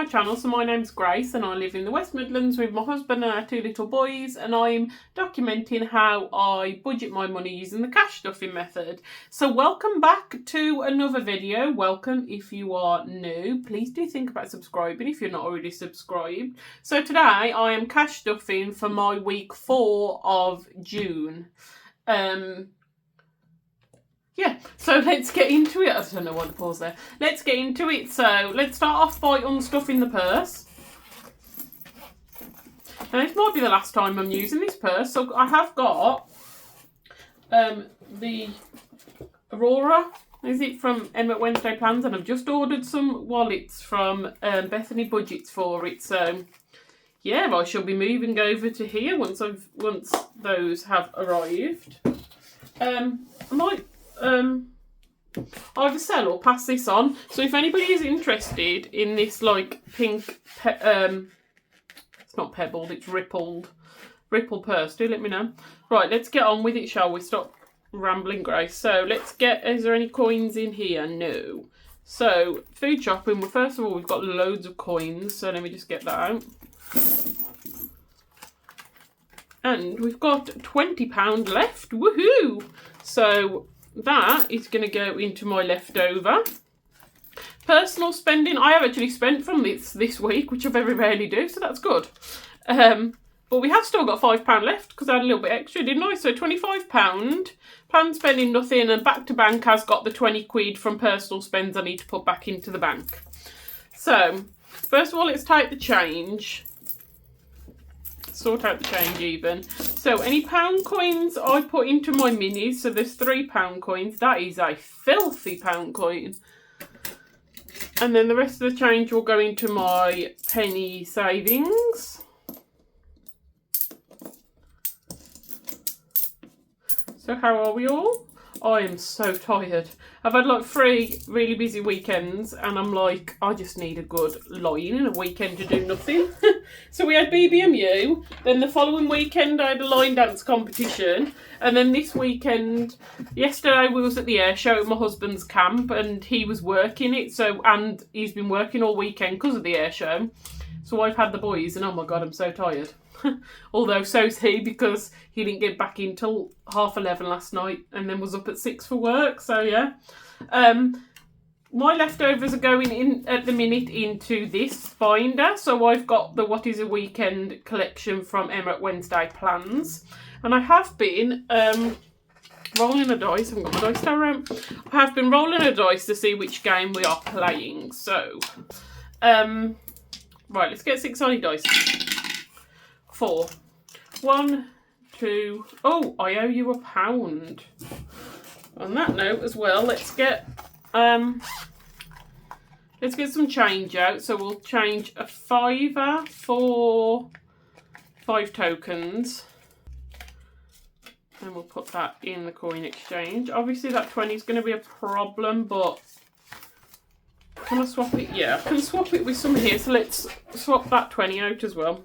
my channel. So my name's Grace and I live in the West Midlands with my husband and our 2 little boys, and I'm documenting how I budget my money using the cash stuffing method. So welcome back to another video. Welcome if you are new. Please do think about subscribing if you're not already subscribed. So today I am cash stuffing for my week 4 of June. Yeah, so let's get into it. I don't know why to pause there. Let's get into it. So let's start off by unstuffing the purse. And this might be the last time I'm using this purse. So I have got the Aurora. Is it from Emma Wednesday Plans? And I've just ordered some wallets from Bethany Budgets for it. So yeah, I shall be moving over to here once those have arrived. I might either sell or pass this on. So if anybody is interested in this like pink, it's not pebbled, it's ripple purse, do let me know. Right, let's get on with it, shall we? Stop rambling, Grace. So let's get, is there any coins in here? No. So food shopping, well, first of all, we've got loads of coins. So let me just get that out. And we've got £20 left. Woohoo! So that is going to go into my leftover. Personal spending, I have actually spent from this week, which I very rarely do, so that's good. But we have still got £5 left because I had a little bit extra, didn't I? So £25. Plan spending nothing, and back to bank has got the 20 quid from personal spends I need to put back into the bank. So first of all, let's take the change. Sort out the change even. So any pound coins I put into my minis, so there's £3 coins, that is a filthy pound coin. And then the rest of the change will go into my penny savings. So how are we all? I am so tired. I've had like 3 really busy weekends and I'm like, I just need a good lie-in and a weekend to do nothing. So we had BBMU, then the following weekend I had a line dance competition, and then this weekend, yesterday we was at the air show at my husband's camp and he was working it, and he's been working all weekend because of the air show. So I've had the boys and oh my god, I'm so tired. Although so's he, because he didn't get back in till 11:30 last night and then was up at 6 for work, so yeah. My leftovers are going in at the minute into this binder. So I've got the What is a Weekend collection from Emma Wednesday Plans. And I have been rolling a dice. I haven't got my dice down around. I have been rolling a dice to see which game we are playing. So, right, let's get 6-sided dice. 4. 1, 2. Oh, I owe you £1. On that note as well, let's get some change out. So we'll change a £5 for 5 tokens. And we'll put that in the coin exchange. Obviously that 20 is going to be a problem, but can I swap it? Yeah, I can swap it with some here. So let's swap that 20 out as well.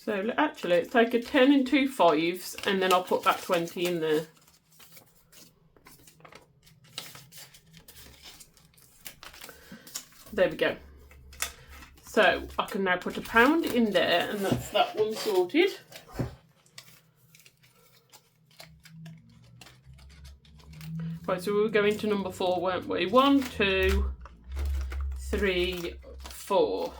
So actually, let's take a 10 and 2 5s, and then I'll put that 20 in there. There we go. So I can now put £1 in there, and that's that one sorted. Right, so we were going to number 4, weren't we? 1, 2, 3, 4.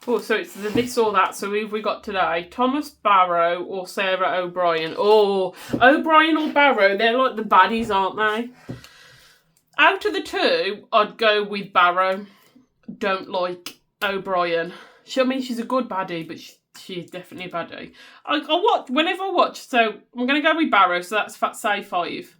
Oh, so it's the this or that. So who have we got today? Thomas Barrow or Sarah O'Brien? Oh, O'Brien or Barrow, they're like the baddies, aren't they? Out of the 2, I'd go with Barrow. Don't like O'Brien. I mean, she's a good baddie, but she's definitely a baddie. I watch, whenever I watch, so I'm going to go with Barrow, so that's say 5.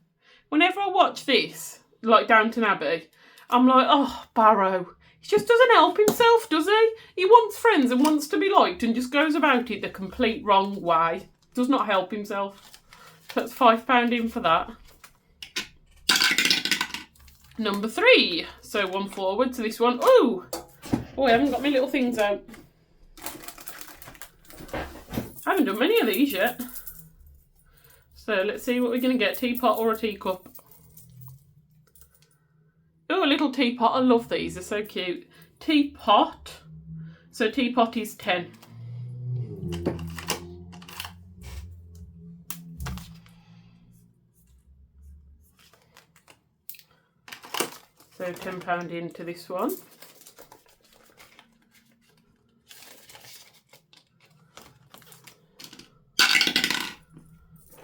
Whenever I watch this, like Downton Abbey, I'm like, oh, Barrow. He just doesn't help himself, does he? He wants friends and wants to be liked and just goes about it the complete wrong way. Does not help himself. That's £5 in for that. Number 3. So 1 forward to this one. Ooh! Oh, I haven't got my little things out. I haven't done many of these yet. So let's see what we're going to get, teapot or a teacup. Oh, a little teapot. I love these, they're so cute. Teapot. So teapot is 10. So £10 into this one.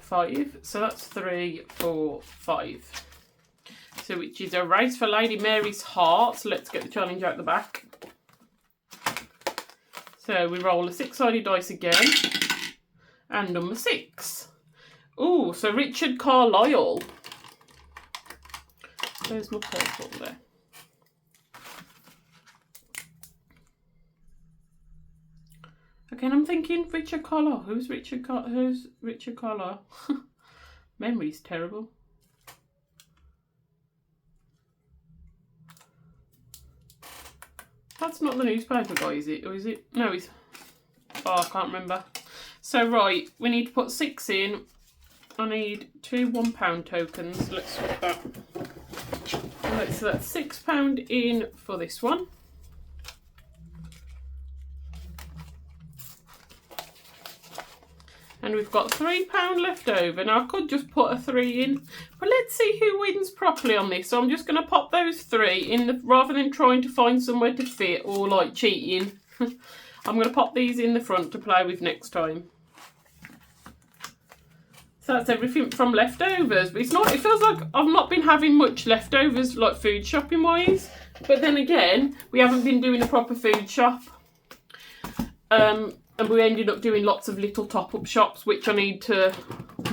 Five. So that's 3, 4, 5. So which is a race for Lady Mary's heart. So let's get the challenge out the back. So we roll a 6-sided dice again. And number 6. Ooh, so Richard Carlisle. There's my purple there. Again, I'm thinking Richard Carlisle. Who's Richard Carlisle? Memory's terrible. That's not the newspaper guy, is it? Or is it? No, he's... Oh, I can't remember. So, right, we need to put 6 in. I need 2 £1 tokens. Let's swap that. Right, so that's £6 in for this one. And we've got £3 left over. Now I could just put a 3 in, but let's see who wins properly on this. So I'm just going to pop those 3 in, rather than trying to find somewhere to fit or like cheating. I'm going to pop these in the front to play with next time. So that's everything from leftovers, but it's not. It feels like I've not been having much leftovers, like food shopping wise. But then again, we haven't been doing a proper food shop. And we ended up doing lots of little top-up shops, which I need to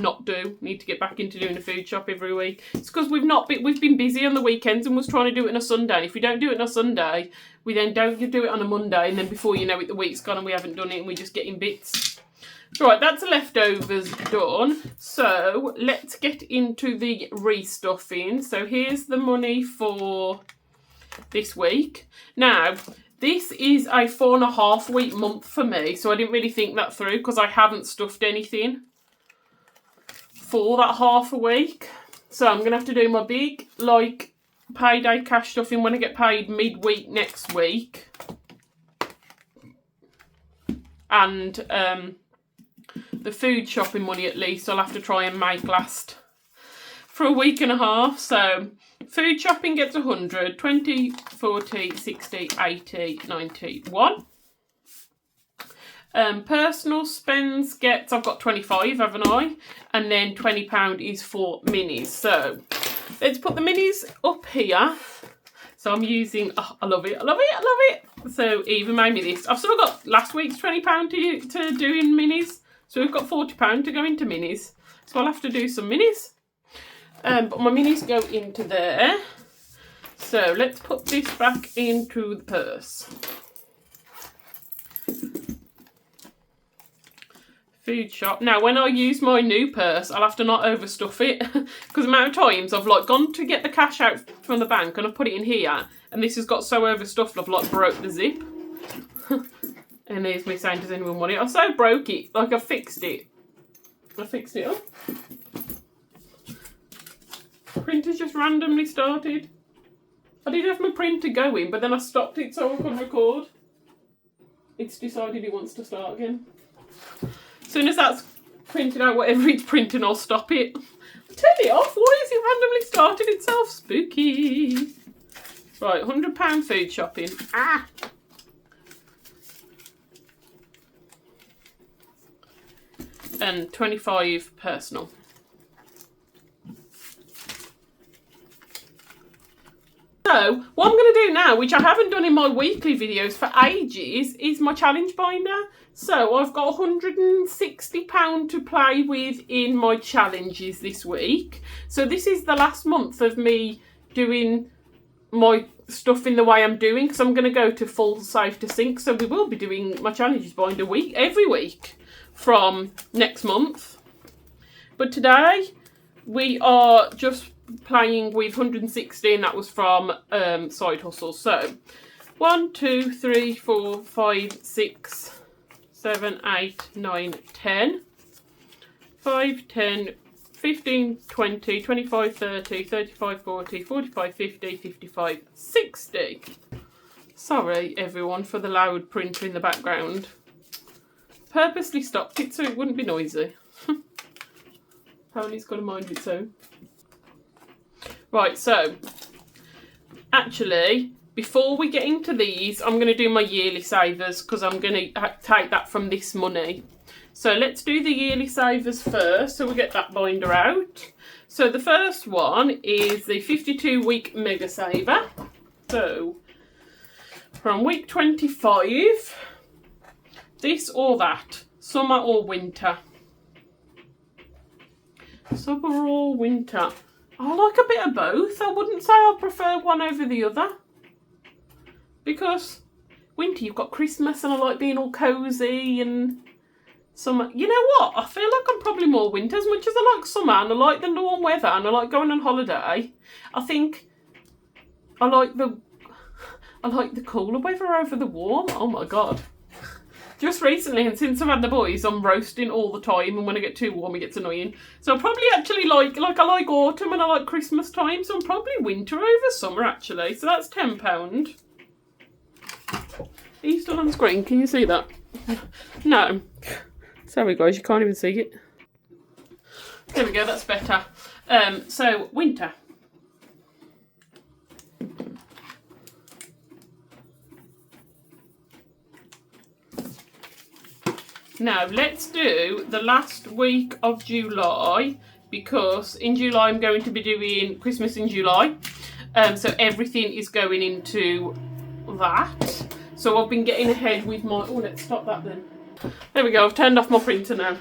not do. Need to get back into doing a food shop every week. It's because we've been busy on the weekends and was trying to do it on a Sunday. If we don't do it on a Sunday, we then don't do it on a Monday, and then before you know it, the week's gone and we haven't done it, and we're just getting bits. Right, that's leftovers done. So let's get into the restuffing. So here's the money for this week. Now, this is a 4.5 week month for me, so I didn't really think that through because I haven't stuffed anything for that half a week. So I'm going to have to do my big, like, payday cash stuffing when I get paid midweek next week. And the food shopping money, at least, I'll have to try and make last for a week and a half. So food shopping gets 100, 20, 40, 60, 80, 91. Personal spends gets, I've got 25, haven't I? And then £20 is for minis. So let's put the minis up here. So I'm using, oh, I love it, I love it, I love it. So Eva made me this. I've still got last week's £20 to do in minis. So we've got £40 to go into minis. So I'll have to do some minis. But my minis go into there. So let's put this back into the purse. Food shop. Now, when I use my new purse, I'll have to not overstuff it. Because the amount of times I've like gone to get the cash out from the bank and I've put it in here. And this has got so overstuffed I've like broke the zip. And there's me saying, does anyone want it? I so broke it. Like I fixed it. I fixed it up. Printer's just randomly started. I did have my printer going, but then I stopped it so I could record. It's decided it wants to start again. As soon as that's printed out whatever it's printing, I'll stop it. Turn it off. Why is it randomly started itself? Spooky. Right, £100 food shopping. Ah! And 25 personal. So, what I'm going to do now, which I haven't done in my weekly videos for ages, is my challenge binder. So, I've got £160 to play with in my challenges this week. So, this is the last month of me doing my stuff in the way I'm doing, because I'm going to go to full safe to sink. So, we will be doing my challenges binder every week from next month. But today, we are just playing with 160, and that was from Side Hustle. So 1, 2, 3, 4, 5, 6, 7, 8, 9, 10. 5, 10, 15, 20, 25, 30, 35, 40, 45, 50, 55, 60. Sorry, everyone, for the loud printer in the background. Purposely stopped it so it wouldn't be noisy. Apparently it's got a mind of its own. Right, so, actually, before we get into these, I'm going to do my yearly savers because I'm going to take that from this money. So let's do the yearly savers first, so we'll get that binder out. So the first one is the 52-week mega saver. So from week 25, this or that, summer or winter. Summer or winter. I like a bit of both. I wouldn't say I prefer one over the other. Because winter you've got Christmas and I like being all cosy and summer. You know what? I feel like I'm probably more winter as much as I like summer and I like the warm weather and I like going on holiday. I think I like the cooler weather over the warm. Oh my god. Just recently, and since I've had the boys, I'm roasting all the time, and when I get too warm, it gets annoying. So I probably actually like I like autumn and I like Christmas time, so I'm probably winter over summer, actually. So that's £10. Are you still on screen? Can you see that? No. Sorry, guys, you can't even see it. There we go, that's better. So, winter. Now, let's do the last week of July, because in July I'm going to be doing Christmas in July. So everything is going into that. So I've been getting ahead with my... Oh, let's stop that then. There we go, I've turned off my printer now.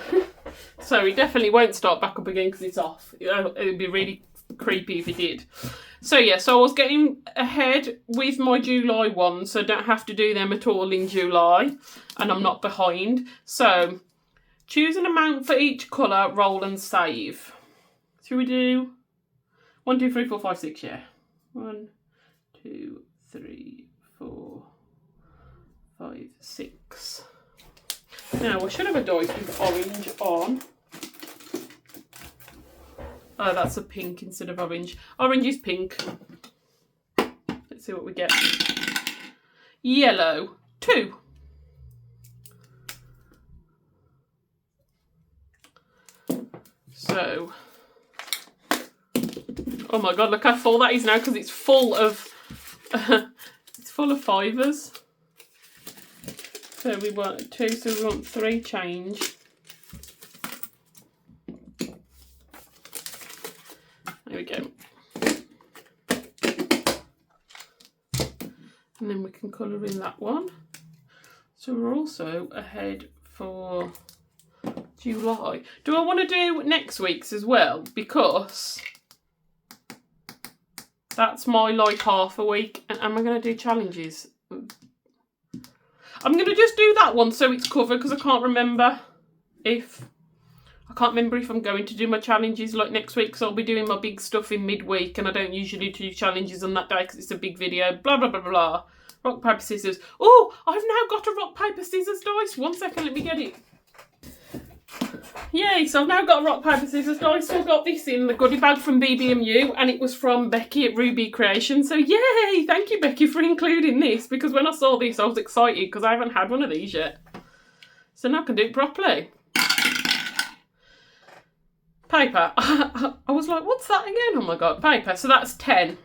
So it definitely won't start back up again because it's off. It would be really creepy if it did. So yeah, so I was getting ahead with my July ones, so I don't have to do them at all in July, and I'm not behind. So, choose an amount for each colour, roll and save. Should we do 1, 2, 3, 4, 5, 6, yeah. 1, 2, 3, 4, 5, 6. Now, I should have a dice with orange on. Oh, that's a pink instead of orange. Orange is pink. Let's see what we get. Yellow, 2. So, oh my god, look how full that is now because it's full of fivers. So we want 2, so we want 3 change. There we go. And then we can colour in that one. So we're also ahead for July. Do I want to do next week's as well? Because that's my like half a week. And am I going to do challenges? I'm going to just do that one so it's covered because I can't remember if I'm going to do my challenges like next week, so I'll be doing my big stuff in midweek and I don't usually do challenges on that day because it's a big video, blah, blah, blah, blah. Rock, paper, scissors. Oh, I've now got a rock, paper, scissors dice. 1 second, let me get it. Yay, so I've now got a rock, paper, scissors dice. So I got this in the goodie bag from BBMU and it was from Becky at Ruby Creation. So yay, thank you, Becky, for including this because when I saw this, I was excited because I haven't had one of these yet. So now I can do it properly. Paper. I was like, what's that again? Oh my god, paper. So that's 10.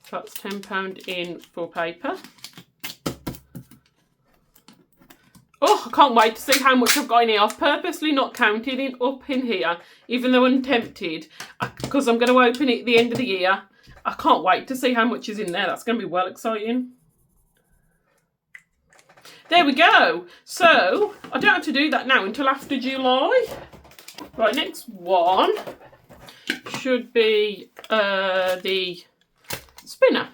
So that's £10 in for paper. Oh, I can't wait to see how much I've got in here. I've purposely not counted it up in here, even though I'm tempted, because I'm going to open it at the end of the year. I can't wait to see how much is in there. That's going to be well exciting. There we go. So, I don't have to do that now until after July. Right, next one should be the spinner.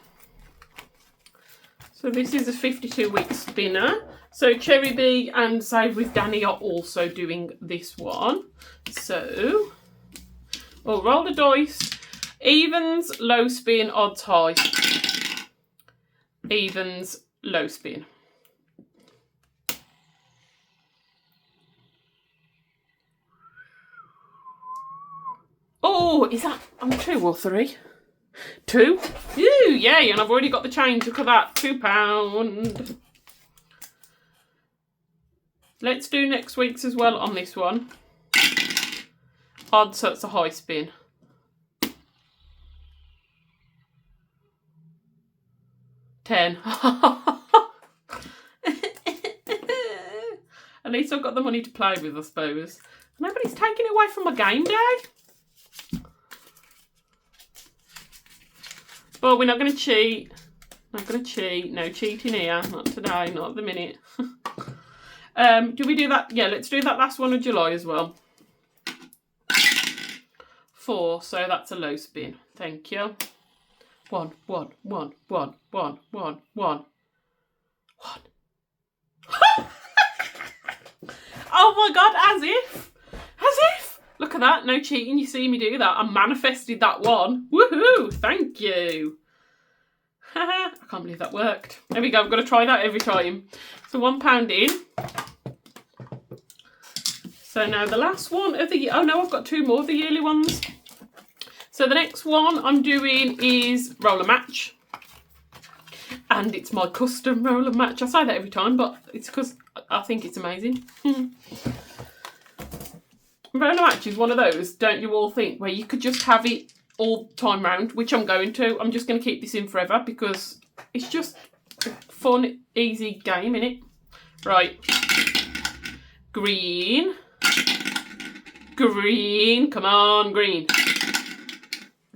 So this is a 52-week spinner. So Cherry Bee and Save with Danny are also doing this one. So, we'll roll the dice. Evens, low spin, odds high. Evens, low spin. Oh, is that on 2 or 3? 2? Ooh, yay, and I've already got the change. Look at that, £2. Let's do next week's as well on this one. Odd, so it's a high spin. 10. At least I've got the money to play with, I suppose. Nobody's taking it away from my game day. But we're not going to cheat. Not going to cheat. No cheating here. Not today. Not at the minute. Do we do that? Yeah, let's do that last one of July as well. 4. So that's a low spin. Thank you. 1, 1, 1, 1, 1, 1, 1. 1. Oh my God, as if. Look at that, no cheating, you see me do that. I manifested that one. Woohoo, thank you. I can't believe that worked. There we go, I've got to try that every time. So £1 in. So now the last one of the, oh no, I've got 2 more of the yearly ones. So the next one I'm doing is roller match. And it's my custom roller match. I say that every time, but it's because I think it's amazing. Roller match is one of those, don't you all think, where you could just have it all time round, which I'm going to. I'm just going to keep this in forever because it's just a fun, easy game, innit? Right. Green. Green. Come on, green.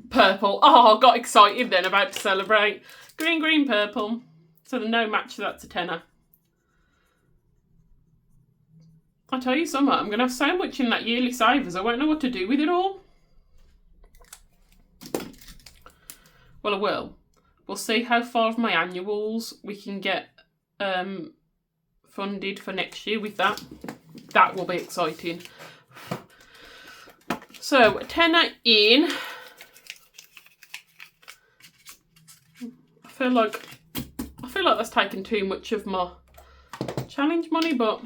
Purple. Oh, I got excited then, about to celebrate. Green, green, purple. So the no match, so that's a tenner. I'll tell you something, I'm going to have so much in that yearly savers, I won't know what to do with it all. Well, I will. We'll see how far of my annuals we can get funded for next year with that. That will be exciting. So, a tenner in. I feel like that's taken too much of my challenge money, but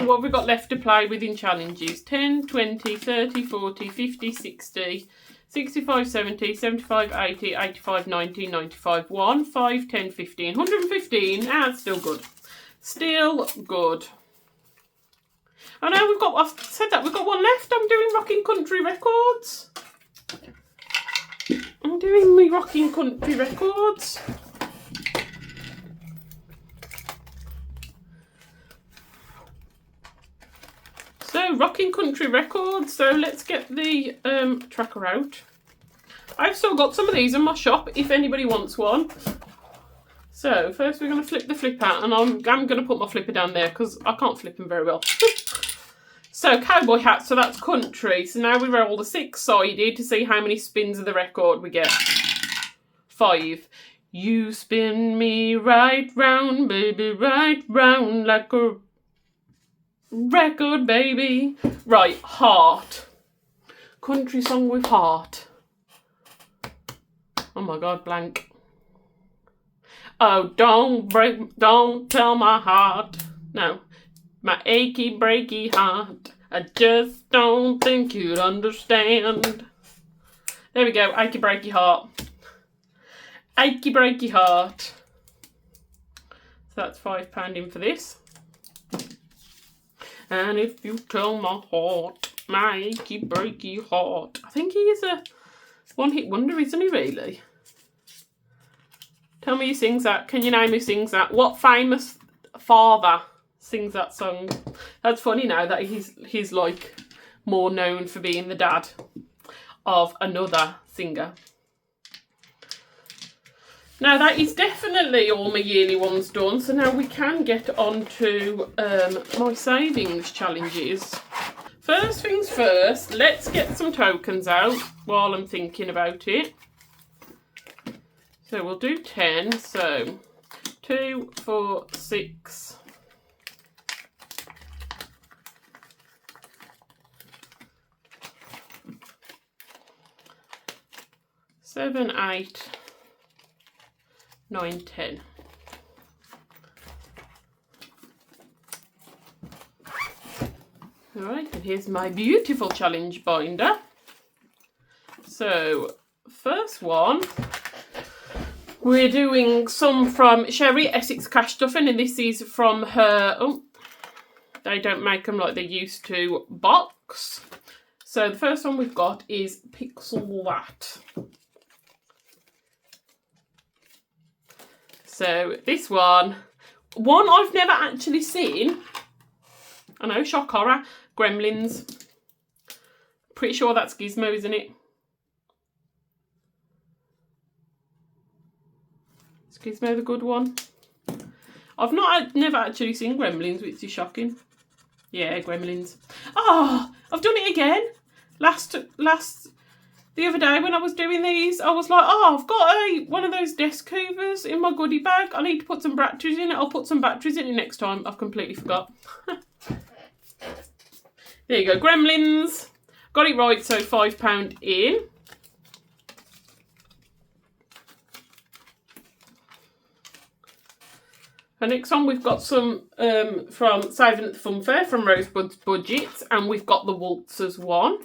what have we got left to play with in challenges? 10, 20, 30, 40, 50, 60, 65, 70, 75, 80, 85, 90, 95, 1, 5, 10, 15, 115. Ah, it's still good. Still good. Oh no, I've said that, we've got one left. I'm doing Rocking Country Records. I'm doing my Rocking Country Records. So, Rocking Country Records. So, let's get the tracker out. I've still got some of these in my shop if anybody wants one. So, first we're going to flip the flip out, and I'm going to put my flipper down there because I can't flip them very well. So, cowboy hat, so that's country. So now we roll the 6-sided to see how many spins of the record we get. 5. You spin me right round, baby, right round like a record, baby. Right, heart. Country song with heart. Oh my God, blank. Oh, don't tell my heart. No. My achy, breaky heart. I just don't think you'd understand. There we go, achy, breaky heart. Achy, breaky heart. So that's £5 in for this. And if you tell my heart, my achy, breaky heart. I think he is a one-hit wonder, isn't he, really? Tell me who sings that. Can you name who sings that? What famous father sings that song? That's funny now that he's like more known for being the dad of another singer. Now that is definitely all my yearly ones done, so now we can get on to my savings challenges. First things first, let's get some tokens out while I'm thinking about it. So we'll do 10, so 2, 4, 6, 7, 8, 9, 10. Alright, and here's my beautiful challenge binder. So, first one, we're doing some from Sherry Essex Cash Stuffing, and this is from her, oh, they don't make them like they used to, box. So the first one we've got is Pixel That. So this one I've never actually seen. I know, shock horror, Gremlins. Pretty sure that's Gizmo, isn't it? Is Gizmo the good one? I've never actually seen Gremlins, which is shocking. Yeah, Gremlins. Oh, I've done it again. The other day when I was doing these, I was like, oh, I've got one of those desk hoovers in my goodie bag. I need to put some batteries in it. I'll put some batteries in it next time. I've completely forgot. There you go, Gremlins. Got it right, so £5 in. The next one, we've got some from Saving at the Fun Fair from Rosebud's Budgets, and we've got the Waltzers one.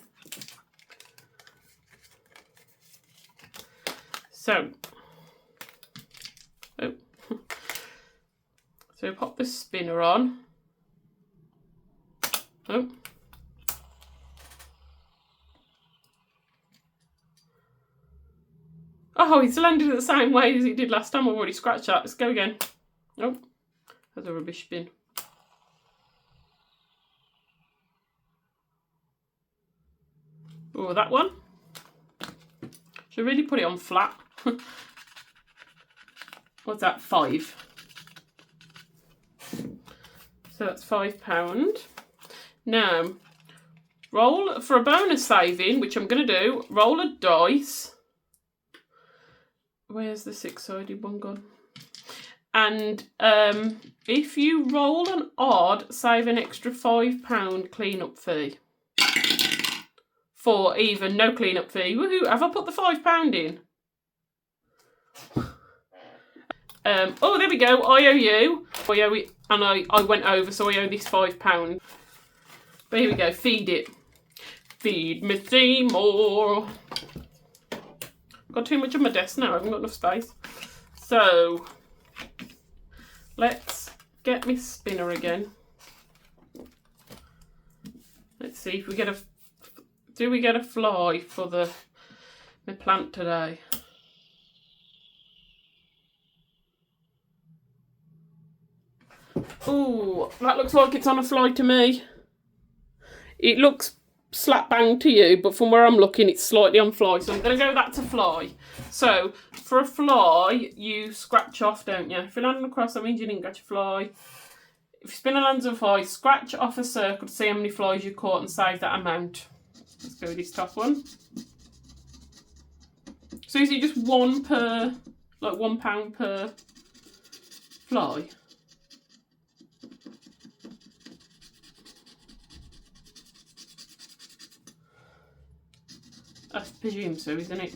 So, so pop the spinner on. Oh, it's landed the same way as it did last time. I've already scratched that. Let's go again. Oh, there's a rubbish bin. Oh, that one. Should really put it on flat. What's that? 5. So that's £5. Now, roll for a bonus saving, which I'm going to do. Roll a dice. Where's the 6-sided one gone? And if you roll an odd, save an extra £5 clean-up fee. For even no clean-up fee. Woohoo! Have I put the £5 in? Oh, there we go. I owe you. I owe it, and I went over, so I owe this £5. But here we go. Feed it. Feed me Seymour. Got too much on my desk now. I haven't got enough space. So, let's get my spinner again. Let's see if we get a... Do we get a fly for my plant today? Ooh, that looks like it's on a fly to me. It looks slap bang to you, but from where I'm looking, it's slightly on fly. So I'm going to go that to fly. So for a fly, you scratch off, don't you? If you're landing across, that means you didn't catch a fly. If your spinner lands on a fly, scratch off a circle to see how many flies you caught and save that amount. Let's go with this top one. So is it just one per, like £1 per fly? I presume so, isn't it?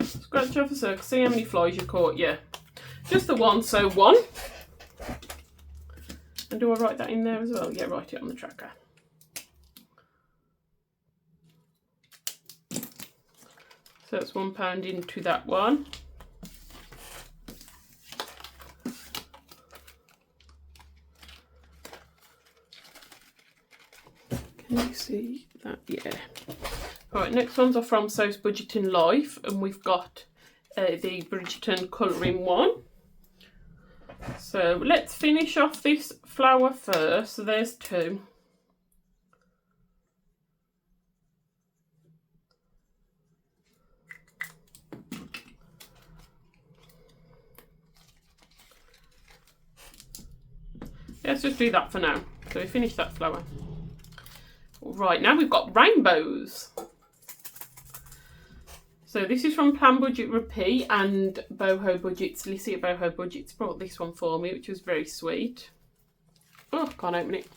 Scratch off a circle, see how many flies you caught, yeah. Just the one, so 1. And do I write that in there as well? Yeah, write it on the tracker. So that's £1 into that one. Can you see that? Yeah. Alright, next ones are from So's Bridgerton Life, and we've got the Bridgerton colouring one. So let's finish off this flower first. So there's 2. Let's just do that for now. So we finished that flower. Right, now we've got rainbows. So this is from Plan Budget Repeat and Boho Budgets. Lissy at Boho Budgets brought this one for me, which was very sweet. Oh, can't open it.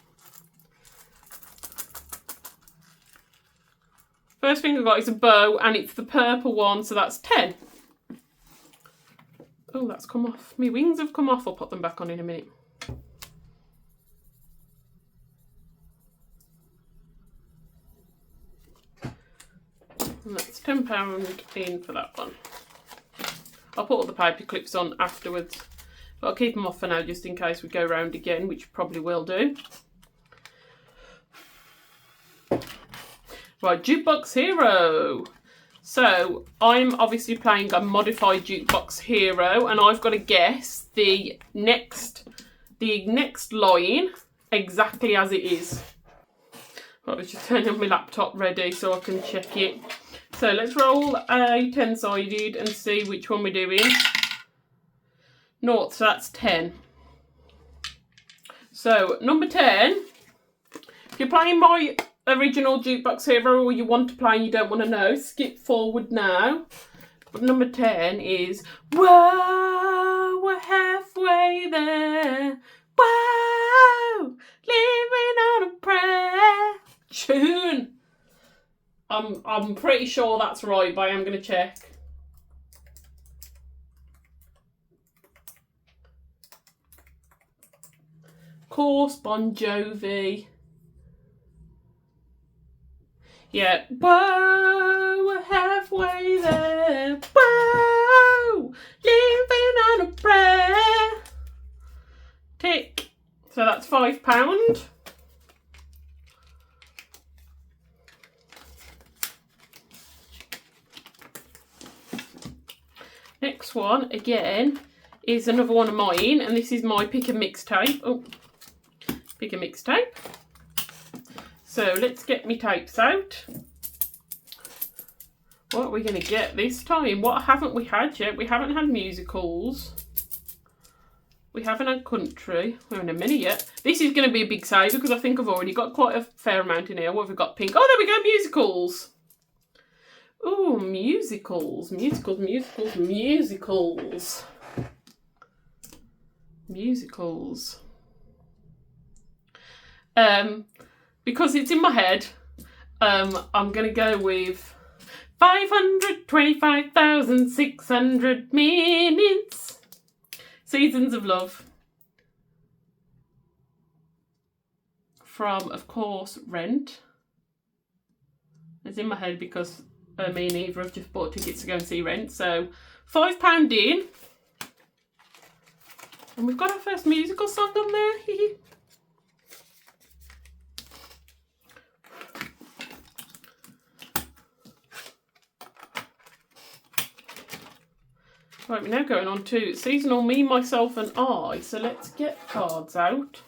First thing I got is a bow, and it's the purple one, so that's 10. Oh, that's come off. My wings have come off. I'll put them back on in a minute. And that's £10 in for that one. I'll put all the paper clips on afterwards, but I'll keep them off for now just in case we go round again, which probably will do. Right, Jukebox Hero. So I'm obviously playing a modified Jukebox Hero, and I've got to guess the next line exactly as it is. Right, let's just turn on my laptop ready so I can check it. So let's roll a 10-sided and see which one we're doing. Naught, so that's 10. So number 10, if you're playing my original Jukebox Hero or you want to play and you don't want to know, skip forward now. But number 10 is, whoa, we're halfway there. Whoa, living on a prayer. Tune. I'm pretty sure that's right, but I am going to check. Of course, Bon Jovi. Yeah. Whoa, we're halfway there. Whoa, living on a prayer. Tick. So that's £5. Next one, again, is another one of mine, and this is my pick a mixtape. Oh, pick a mixtape. So let's get me tapes out. What are we going to get this time? What haven't we had yet? We haven't had musicals. We haven't had country. We're in a minute yet. This is going to be a big saver because I think I've already got quite a fair amount in here. What have we got? Pink. Oh, there we go, musicals. Oh, musicals. Because it's in my head, I'm going to go with 525,600 minutes. Seasons of Love. From, of course, Rent. It's in my head because me and Eva have just bought tickets to go and see Rent. So, £5 in. And we've got our first musical song on there. Right, we're now going on to Seasonal Me, Myself and I. So let's get cards out.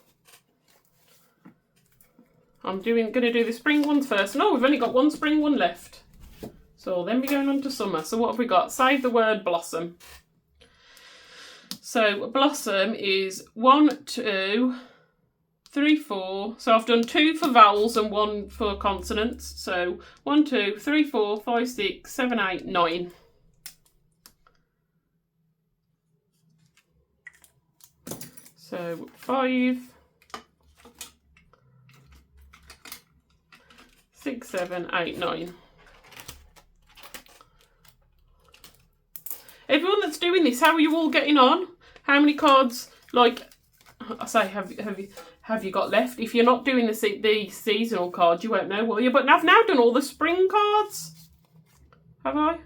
I'm going to do the spring ones first. No, we've only got one spring one left. So then we're going on to summer. So what have we got? Save the word blossom. So blossom is 1, 2, 3, 4. So I've done 2 for vowels and 1 for consonants. So 1, 2, 3, 4, 5, 6, 7, 8, 9. So 5, 6, 7, 8, 9. Everyone that's doing this, how are you all getting on? How many cards, like I say, have you got left? If you're not doing the seasonal cards, you won't know, will you? But I've now done all the spring cards. Have I?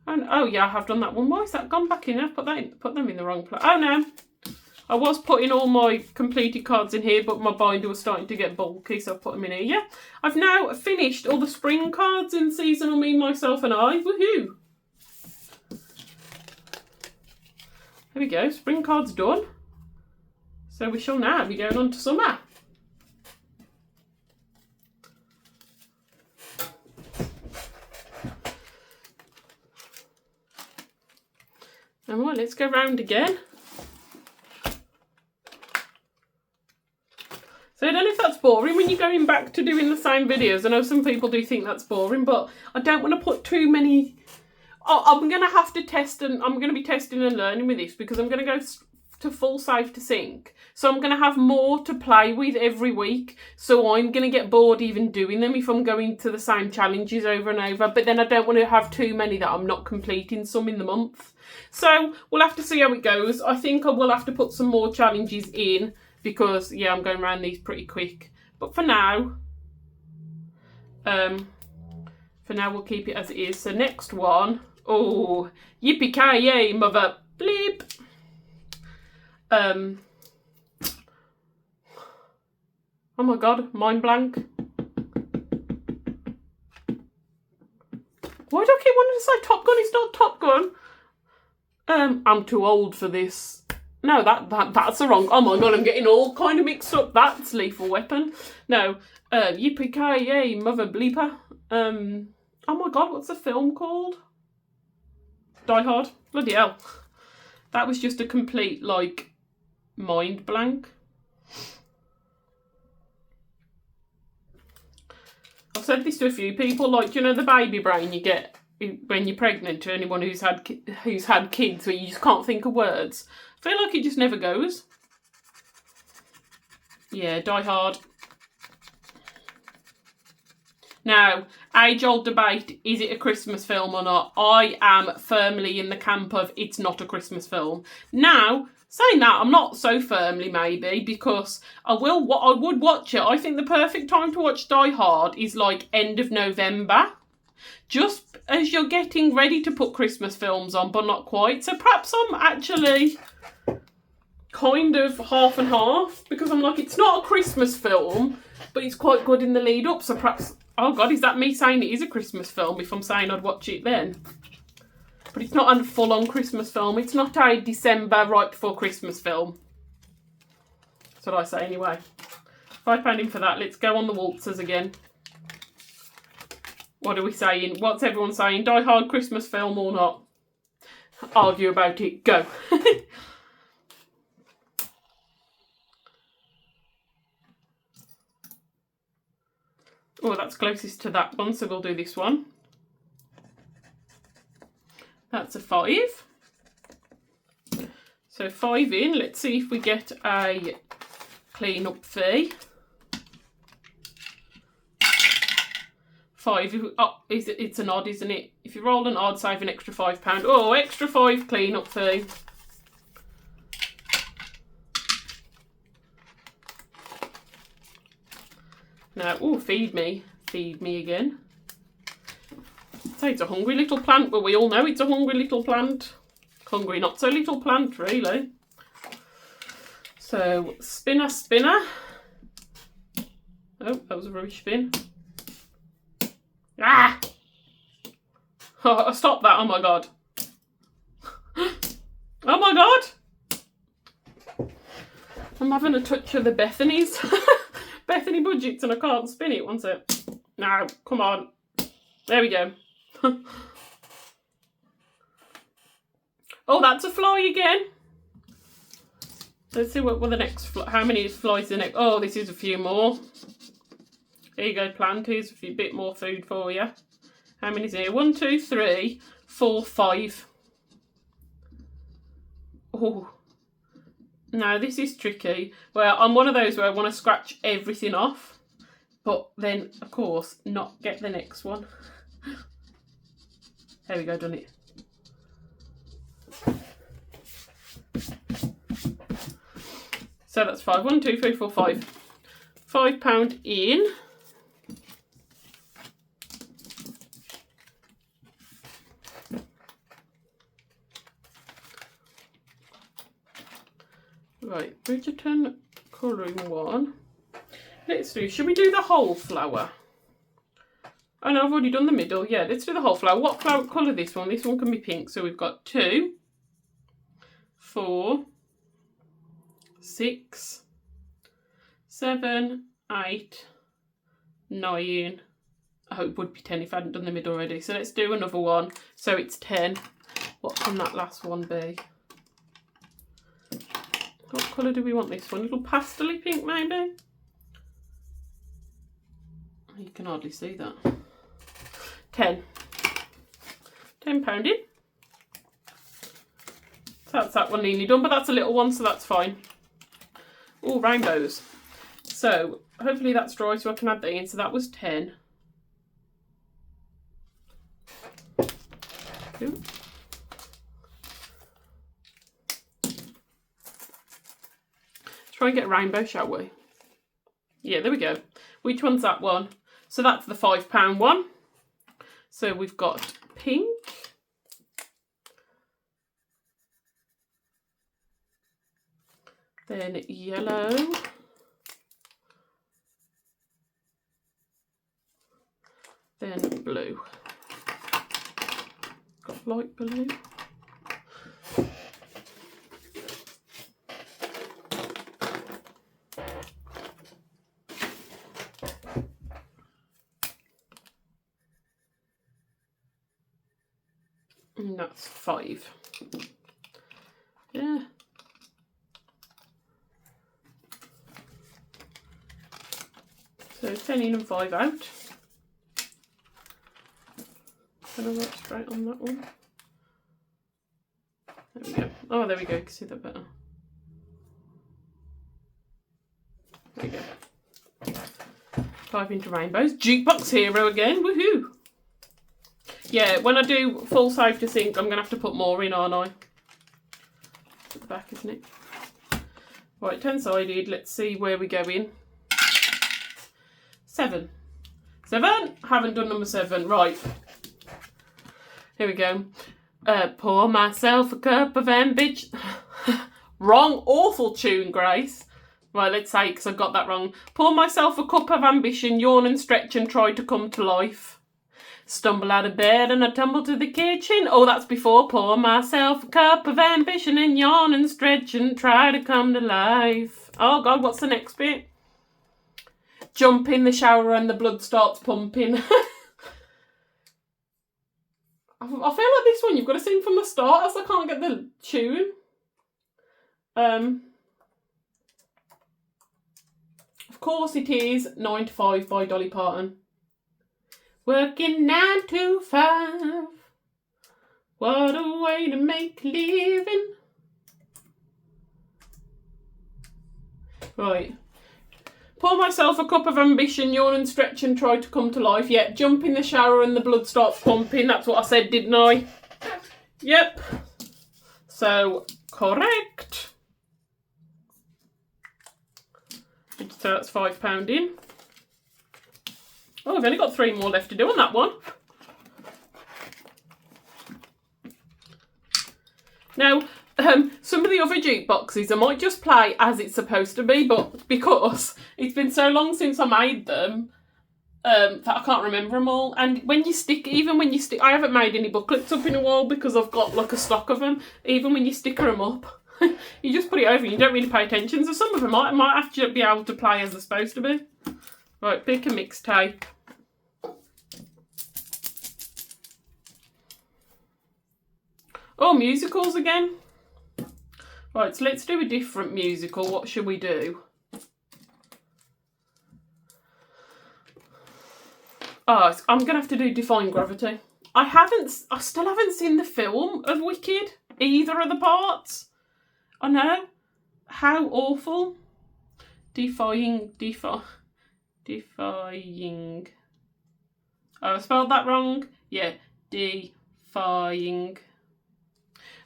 And, oh yeah, I have done that one. Why is that gone back in? I've put them in the wrong place. Oh no. I was putting all my completed cards in here, but my binder was starting to get bulky, so I put them in here. Yeah, I've now finished all the spring cards in Seasonal Me, Myself and I. Woohoo! There we go, spring card's done. So we shall now be going on to summer. And right, let's go round again. So I don't know if that's boring when you're going back to doing the same videos. I know some people do think that's boring, but I don't want to put too many... I'm going to have to test, and I'm going to be testing and learning with this because I'm going to go to full safe to sync. So I'm going to have more to play with every week. So I'm going to get bored even doing them if I'm going to the same challenges over and over. But then I don't want to have too many that I'm not completing some in the month. So we'll have to see how it goes. I think I will have to put some more challenges in because, yeah, I'm going around these pretty quick. But for now, For now, we'll keep it as it is. So next one. Oh, yippee-ki-yay, mother bleep. Oh my god, mind blank. Why do I keep wanting to say Top Gun? It's not Top Gun. I'm too old for this. No, that's the wrong. Oh my god, I'm getting all kind of mixed up. That's Lethal Weapon. No, yippee-ki-yay, mother bleeper. Oh my god, what's the film called? Die Hard. Bloody hell. That was just a complete, like, mind blank. I've said this to a few people, like, you know, the baby brain you get when you're pregnant, to anyone who's had kids, where you just can't think of words. I feel like it just never goes. Yeah, Die Hard. Now, age-old debate, is it a Christmas film or not? I am firmly in the camp of it's not a Christmas film. Now, saying that, I'm not so firmly maybe, because I would watch it. I think the perfect time to watch Die Hard is like end of November. Just as you're getting ready to put Christmas films on, but not quite. So perhaps I'm actually kind of half and half, because I'm like, it's not a Christmas film, but it's quite good in the lead up. So perhaps, oh god, is that me saying it is a Christmas film if I'm saying I'd watch it then? But it's not a full-on Christmas film. It's not a December right before Christmas film. That's what I say anyway. £5 in for that. Let's go on the waltzers again. What are we saying? What's everyone saying? Die Hard Christmas film or not? Argue about it. Go. Oh, that's closest to that one, so we'll do this one. That's a 5. So 5 in. Let's see if we get a clean-up fee. 5. Oh, it's an odd, isn't it? If you roll an odd, save an extra £5. Oh, extra 5 clean-up fee. Now, oh, feed me again. So it's a hungry little plant, but we all know it's a hungry little plant. Hungry, not so little plant, really. So, spinner. Oh, that was a rubbish spin. Ah! Oh, stop that, oh my god. Oh my god! I'm having a touch of the Bethany's. Bethany budgets and I can't spin it, one sec. No, come on. There we go. Oh, that's a fly again. Let's see what the next fly. How many flies the next? Oh, this is a few more. There you go, plant. Here's a bit more food for you. How many is here? 1, 2, 3, 4, 5. Oh. Now, this is tricky. Well, I'm one of those where I want to scratch everything off, but then, of course, not get the next one. There we go, done it. So that's 5. 1, 2, 3, 4, 5. £5 in. Right, Bridgerton colouring one. Let's do, should we do the whole flower? Oh no, I've already done the middle. Yeah, let's do the whole flower. What flower colour this one? This one can be pink. So we've got 2, 4, 6, 7, 8, 9. I hope it would be 10 if I hadn't done the middle already. So let's do another one. So it's 10. What can that last one be? What colour do we want this one? A little pastel-y pink, maybe? You can hardly see that. 10. £10 in. So that's that one nearly done, but that's a little one, so that's fine. Oh, rainbows. So hopefully that's dry so I can add that in. So that was 10. Ooh. Try and get a rainbow, shall we? Yeah, there we go. Which one's that one? So that's the £5 one. So we've got pink. Then yellow. Then blue. Got light blue. And that's 5. Yeah. So 10 in and 5 out. Can I write straight on that one? There we go. Oh, there we go. You can see that better. There we go. 5 into rainbows. Jukebox hero again. Woohoo! Yeah, when I do full save to sync, I'm going to have to put more in, aren't I? At the back, isn't it? Right, 10-sided. Let's see where we go in. 7. 7? Haven't done number 7. Right. Here we go. Pour myself a cup of ambition. Wrong. Awful tune, Grace. Right, let's say because I got that wrong. Pour myself a cup of ambition, yawn and stretch and try to come to life. Stumble out of bed and I tumble to the kitchen. Oh, that's before. Pour myself a cup of ambition and yawn and stretch and try to come to life. Oh, God, what's the next bit? Jump in the shower and the blood starts pumping. I feel like this one you've got to sing from the start as I can't get the tune. Of course it is 9 to 5 by Dolly Parton. Working 9 to 5. What a way to make a living. Right. Pour myself a cup of ambition, yawn and stretch and try to come to life. Yep, jump in the shower and the blood starts pumping. That's what I said, didn't I? Yep. So, correct. So that's £5 in. Oh, I've only got 3 more left to do on that one. Now, some of the other jukeboxes I might just play as it's supposed to be, but because it's been so long since I made them that I can't remember them all. And when you stick, I haven't made any booklets up in a while because I've got like a stock of them. Even when you sticker them up, you just put it over and you don't really pay attention. So some of them I might have to be able to play as they're supposed to be. Right, pick a mixtape. Oh, musicals again. Right, so let's do a different musical. What should we do? Oh, I'm going to have to do Defying Gravity. I still haven't seen the film of Wicked. Either of the parts. I know. How awful. Defying. Oh, I spelled that wrong? Yeah. Defying.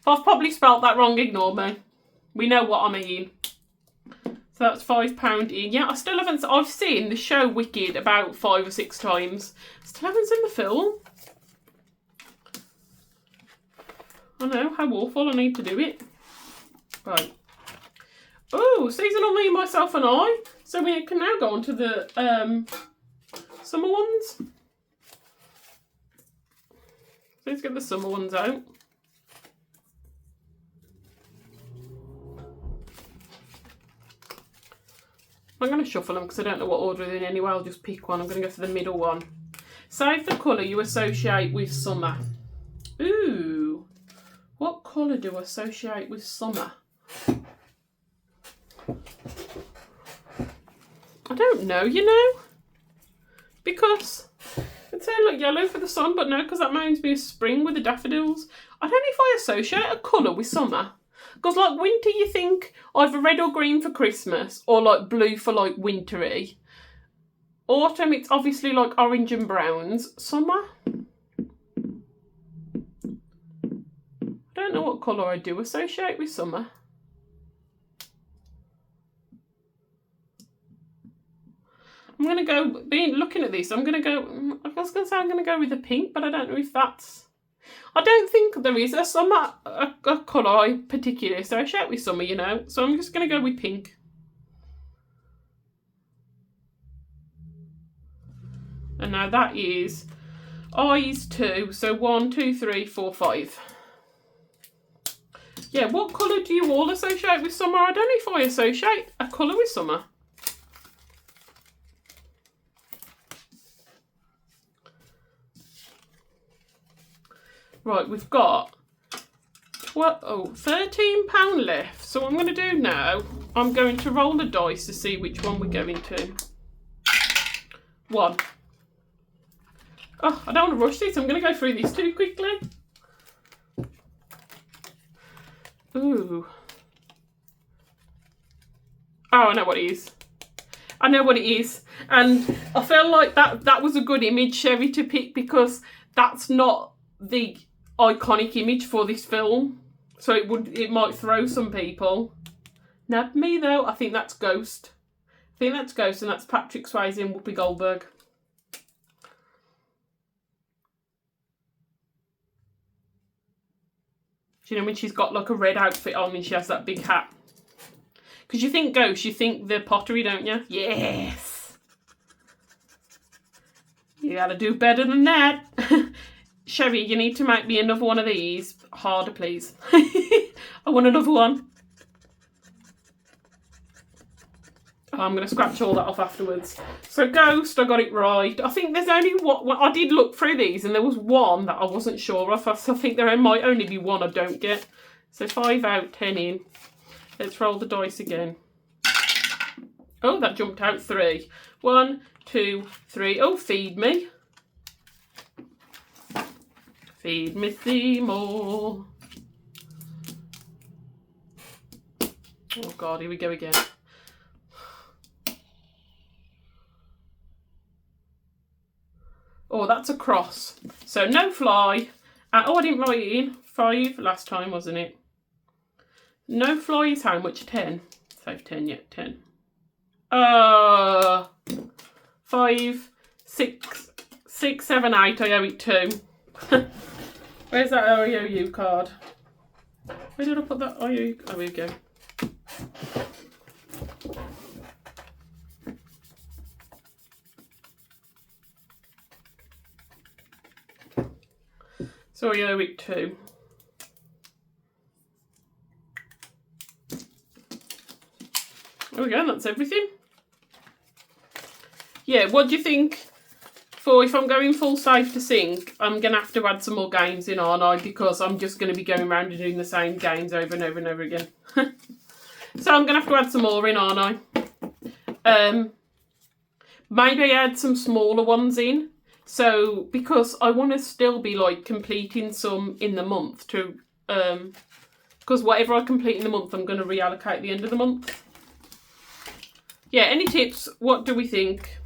If I've probably spelt that wrong, ignore me. We know what I mean. So that's £5 in. Yeah, I've seen the show Wicked about 5 or 6 times. Still haven't seen the film. I know, how awful. I need to do it. Right. Oh, seasonal me, myself and I. So we can now go on to the summer ones. Let's get the summer ones out. I'm going to shuffle them because I don't know what order they're in anyway. I'll just pick one. I'm going to go for the middle one. Save the colour you associate with summer. Ooh. What colour do I associate with summer? I don't know, you know. Because I'd say like yellow for the sun, but no, because that reminds me of spring with the daffodils. I don't know if I associate a colour with summer. Because like winter you think either red or green for Christmas or like blue for like wintry. Autumn it's obviously like orange and browns. Summer? I don't know what colour I do associate with summer. I'm going to go, looking at this, I'm going to go, I was going to say I'm going to go with the pink, but I don't know if that's, I don't think there is a summer, a colour I particularly associate with summer, you know. So I'm just going to go with pink. And now that is eyes 2, so 1, 2, 3, 4, 5. Yeah, what colour do you all associate with summer? I don't know if I associate a colour with summer. Right, we've got £13 left. So what I'm going to do now, I'm going to roll the dice to see which one we're going to. 1. Oh, I don't want to rush this. I'm going to go through these too quickly. Ooh. Oh, I know what it is. I know what it is. And I feel like that was a good image, Sherry, to pick, because that's not the iconic image for this film. So it might throw some people. Not me, though. I think that's Ghost. I think that's Ghost, and that's Patrick Swayze and Whoopi Goldberg. Do you know when she's got like a red outfit on and she has that big hat? Because you think Ghost, you think the pottery, don't you? Yes! You gotta do better than that. Sherry, you need to make me another one of these. Harder, please. I want another one. Oh, I'm going to scratch all that off afterwards. So Ghost, I got it right. I think there's only one. I did look through these and there was one that I wasn't sure of. So I think there might only be one I don't get. So 5 out, 10 in. Let's roll the dice again. Oh, that jumped out 3. 1, 2, 3. Oh, feed me. Feed me Seymour. Oh God, here we go again. Oh, that's a cross. So no fly. Oh, I didn't write it in. 5 last time, wasn't it? No fly is how much? 10. So 10, yeah, 10. 5, 6, 7, 8. I owe it 2. Where's that IOU card? Where did I put that IOU? Oh, here we go. So I owe it 2. There we go, that's everything. Yeah, what do you think? For if I'm going full safe to sink, I'm going to have to add some more games in, aren't I? Because I'm just going to be going around and doing the same games over and over and over again. So I'm going to have to add some more in, aren't I? Maybe add some smaller ones in. So, because I want to still be like completing some in the month to, because whatever I complete in the month, I'm going to reallocate at the end of the month. Yeah, any tips? What do we think?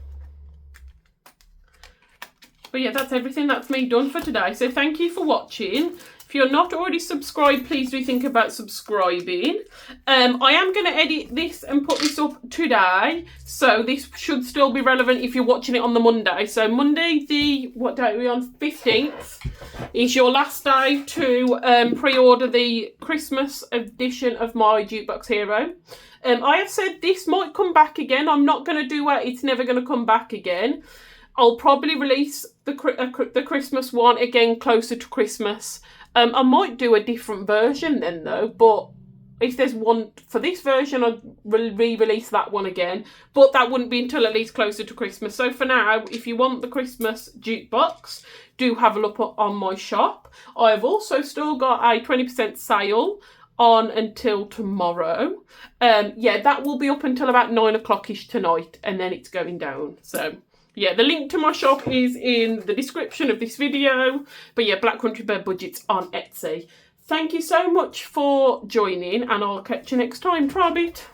But yeah, that's everything. That's me done for today. So thank you for watching. If you're not already subscribed, please do think about subscribing. I am going to edit this and put this up today. So this should still be relevant if you're watching it on the Monday. So Monday, what date are we on? 15th is your last day to pre-order the Christmas edition of my Jukebox Hero. I have said this might come back again. I'm not going to do it. It's never going to come back again. I'll probably release the Christmas one again closer to Christmas. I might do a different version then though, but if there's one for this version, I'll re-release that one again. But that wouldn't be until at least closer to Christmas. So for now, if you want the Christmas jukebox, do have a look on my shop. I've also still got a 20% sale on until tomorrow. Yeah, that will be up until about 9 o'clock-ish tonight, and then it's going down. So yeah, the link to my shop is in the description of this video. But yeah, Black Country Bird Budgets on Etsy. Thank you so much for joining, and I'll catch you next time. Try a bit.